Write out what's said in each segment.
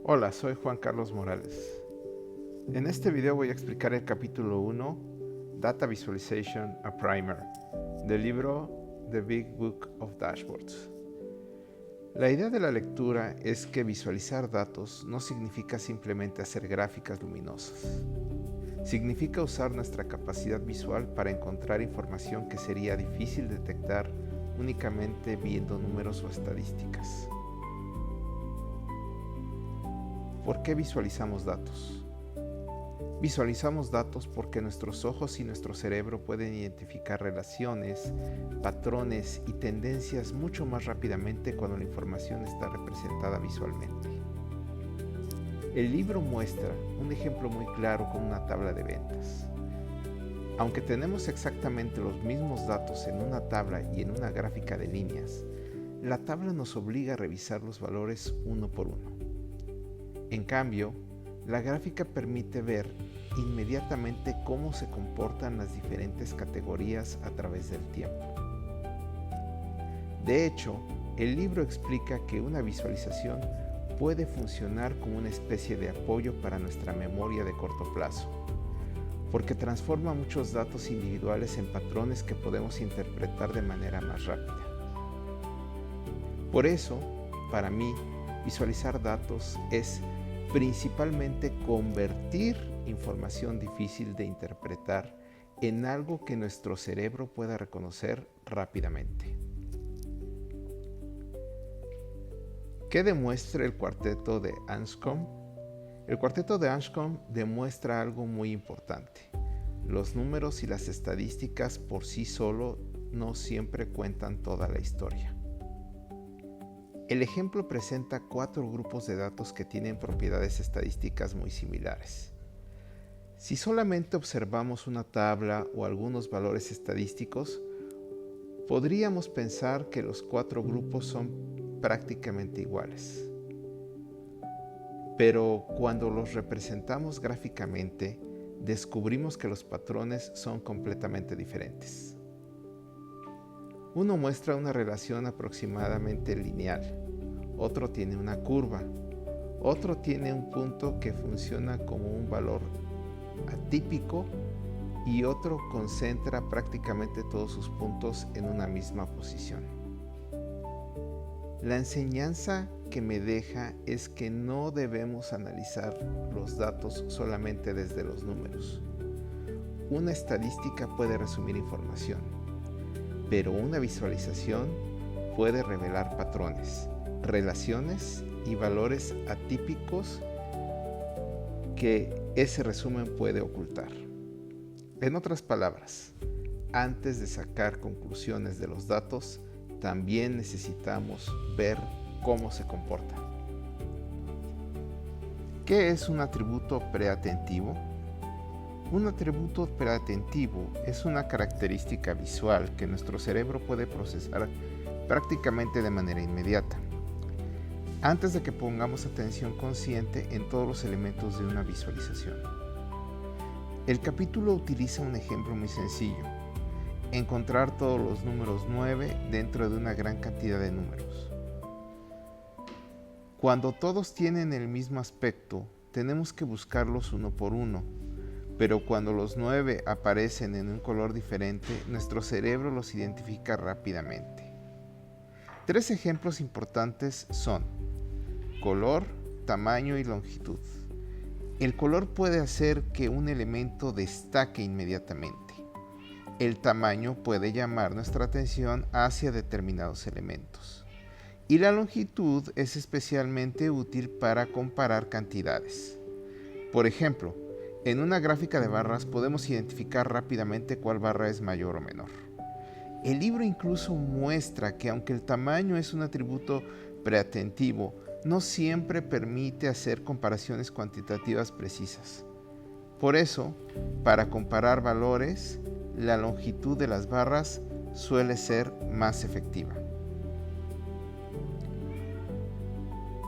Hola, soy Juan Carlos Morales. En este video voy a explicar el capítulo 1, Data Visualization, a Primer, del libro The Big Book of Dashboards. La idea de la lectura es que visualizar datos no significa simplemente hacer gráficas luminosas. Significa usar nuestra capacidad visual para encontrar información que sería difícil detectar únicamente viendo números o estadísticas. ¿Por qué visualizamos datos? Visualizamos datos porque nuestros ojos y nuestro cerebro pueden identificar relaciones, patrones y tendencias mucho más rápidamente cuando la información está representada visualmente. El libro muestra un ejemplo muy claro con una tabla de ventas. Aunque tenemos exactamente los mismos datos en una tabla y en una gráfica de líneas, la tabla nos obliga a revisar los valores uno por uno. En cambio, la gráfica permite ver inmediatamente cómo se comportan las diferentes categorías a través del tiempo. De hecho, el libro explica que una visualización puede funcionar como una especie de apoyo para nuestra memoria de corto plazo, porque transforma muchos datos individuales en patrones que podemos interpretar de manera más rápida. Por eso, para mí, visualizar datos es principalmente convertir información difícil de interpretar en algo que nuestro cerebro pueda reconocer rápidamente. ¿Qué demuestra el cuarteto de Anscombe? El cuarteto de Anscombe demuestra algo muy importante. Los números y las estadísticas por sí solo no siempre cuentan toda la historia. El ejemplo presenta 4 grupos de datos que tienen propiedades estadísticas muy similares. Si solamente observamos una tabla o algunos valores estadísticos, podríamos pensar que los 4 grupos son prácticamente iguales. Pero cuando los representamos gráficamente, descubrimos que los patrones son completamente diferentes. Uno muestra una relación aproximadamente lineal, otro tiene una curva, otro tiene un punto que funciona como un valor atípico y otro concentra prácticamente todos sus puntos en una misma posición. La enseñanza que me deja es que no debemos analizar los datos solamente desde los números. Una estadística puede resumir información, pero una visualización puede revelar patrones, relaciones y valores atípicos que ese resumen puede ocultar. En otras palabras, antes de sacar conclusiones de los datos, también necesitamos ver cómo se comportan. ¿Qué es un atributo preatentivo? Un atributo preatentivo es una característica visual que nuestro cerebro puede procesar prácticamente de manera inmediata, antes de que pongamos atención consciente en todos los elementos de una visualización. El capítulo utiliza un ejemplo muy sencillo: encontrar todos los números 9 dentro de una gran cantidad de números. Cuando todos tienen el mismo aspecto, tenemos que buscarlos uno por uno. Pero cuando los 9 aparecen en un color diferente, nuestro cerebro los identifica rápidamente. 3 ejemplos importantes son color, tamaño y longitud. El color puede hacer que un elemento destaque inmediatamente. El tamaño puede llamar nuestra atención hacia determinados elementos. Y la longitud es especialmente útil para comparar cantidades. Por ejemplo, en una gráfica de barras podemos identificar rápidamente cuál barra es mayor o menor. El libro incluso muestra que aunque el tamaño es un atributo preatentivo, no siempre permite hacer comparaciones cuantitativas precisas. Por eso, para comparar valores, la longitud de las barras suele ser más efectiva.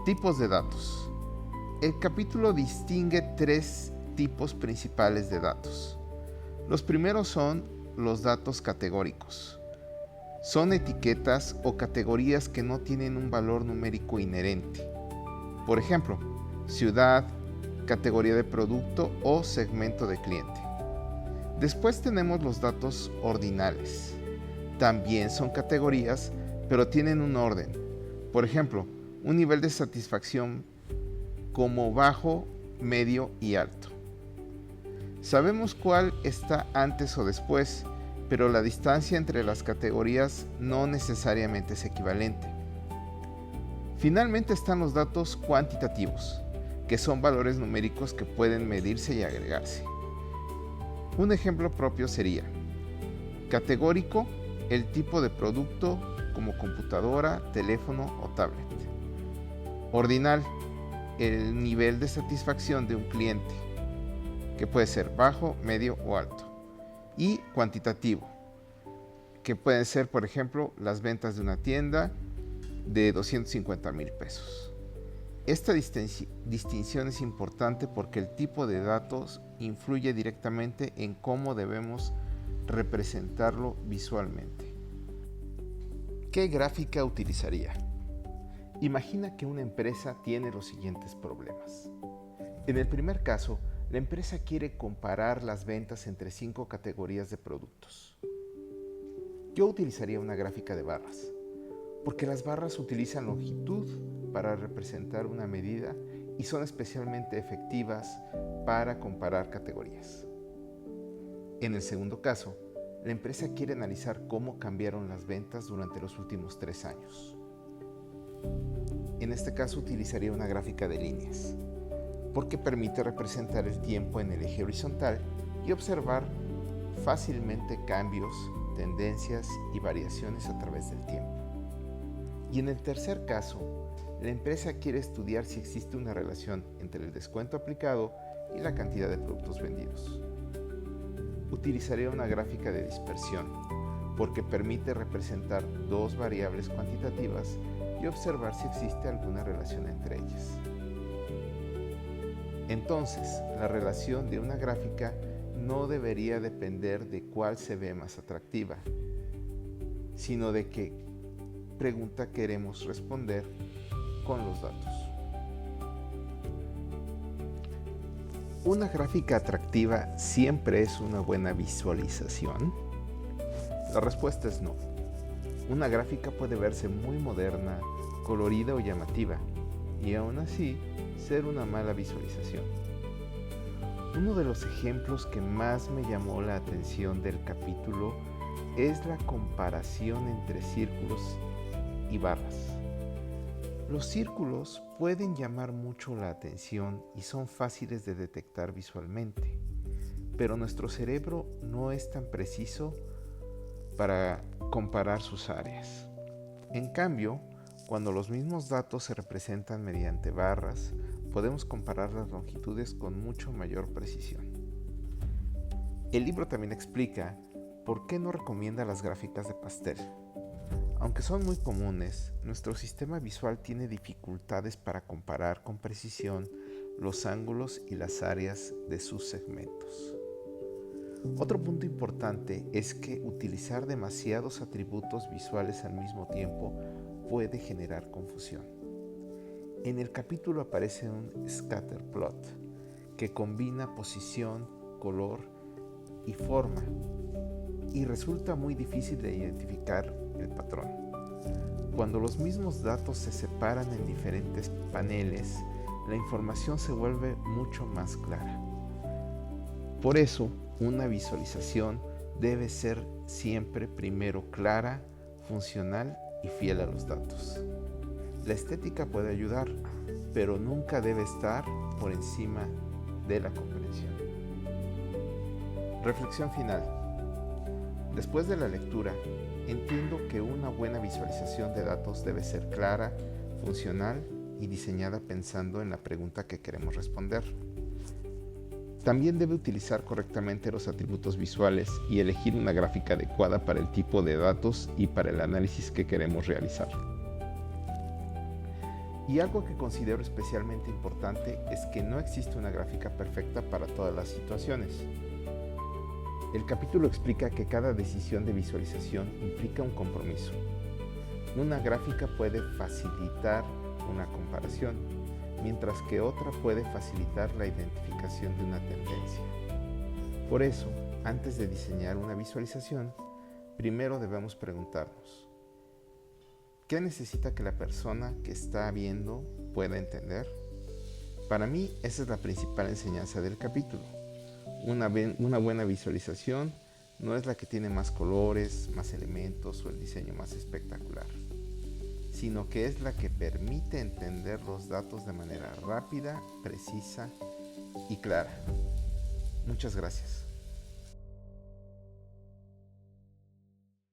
Tipos de datos. El capítulo distingue 3 tipos principales de datos. Los primeros son los datos categóricos. Son etiquetas o categorías que no tienen un valor numérico inherente. Por ejemplo, ciudad, categoría de producto o segmento de cliente. Después tenemos los datos ordinales. También son categorías, pero tienen un orden. Por ejemplo, un nivel de satisfacción como bajo, medio y alto. Sabemos cuál está antes o después, pero la distancia entre las categorías no necesariamente es equivalente. Finalmente están los datos cuantitativos, que son valores numéricos que pueden medirse y agregarse. Un ejemplo propio sería: categórico, el tipo de producto como computadora, teléfono o tablet. Ordinal, el nivel de satisfacción de un cliente, que puede ser bajo, medio o alto. Y cuantitativo, que pueden ser, por ejemplo, las ventas de una tienda de 250,000 pesos. Esta distinción es importante porque el tipo de datos influye directamente en cómo debemos representarlo visualmente. ¿Qué gráfica utilizaría? Imagina que una empresa tiene los siguientes problemas. En el primer caso, la empresa quiere comparar las ventas entre 5 categorías de productos. Yo utilizaría una gráfica de barras, porque las barras utilizan longitud para representar una medida y son especialmente efectivas para comparar categorías. En el segundo caso, la empresa quiere analizar cómo cambiaron las ventas durante los últimos 3 años. En este caso utilizaría una gráfica de líneas, porque permite representar el tiempo en el eje horizontal y observar fácilmente cambios, tendencias y variaciones a través del tiempo. Y en el tercer caso, la empresa quiere estudiar si existe una relación entre el descuento aplicado y la cantidad de productos vendidos. Utilizaría una gráfica de dispersión, porque permite representar 2 variables cuantitativas y observar si existe alguna relación entre ellas. Entonces, la relación de una gráfica no debería depender de cuál se ve más atractiva, sino de qué pregunta queremos responder con los datos. ¿Una gráfica atractiva siempre es una buena visualización? La respuesta es no. Una gráfica puede verse muy moderna, colorida o llamativa, y aún así ser una mala visualización. Uno de los ejemplos que más me llamó la atención del capítulo es la comparación entre círculos y barras. Los círculos pueden llamar mucho la atención y son fáciles de detectar visualmente, pero nuestro cerebro no es tan preciso para comparar sus áreas. En cambio, cuando los mismos datos se representan mediante barras, podemos comparar las longitudes con mucho mayor precisión. El libro también explica por qué no recomienda las gráficas de pastel. Aunque son muy comunes, nuestro sistema visual tiene dificultades para comparar con precisión los ángulos y las áreas de sus segmentos. Otro punto importante es que utilizar demasiados atributos visuales al mismo tiempo puede generar confusión. En el capítulo aparece un scatter plot que combina posición, color y forma y resulta muy difícil de identificar el patrón. Cuando los mismos datos se separan en diferentes paneles, la información se vuelve mucho más clara. Por eso, una visualización debe ser siempre primero clara, funcional y fiel a los datos. La estética puede ayudar, pero nunca debe estar por encima de la comprensión. Reflexión final. Después de la lectura, entiendo que una buena visualización de datos debe ser clara, funcional y diseñada pensando en la pregunta que queremos responder. También debe utilizar correctamente los atributos visuales y elegir una gráfica adecuada para el tipo de datos y para el análisis que queremos realizar. Y algo que considero especialmente importante es que no existe una gráfica perfecta para todas las situaciones. El capítulo explica que cada decisión de visualización implica un compromiso. Una gráfica puede facilitar una comparación, mientras que otra puede facilitar la identificación de una tendencia. Por eso, antes de diseñar una visualización, primero debemos preguntarnos, ¿qué necesita que la persona que está viendo pueda entender? Para mí, esa es la principal enseñanza del capítulo. Una buena visualización no es la que tiene más colores, más elementos o el diseño más espectacular, sino que es la que permite entender los datos de manera rápida, precisa y clara. Muchas gracias.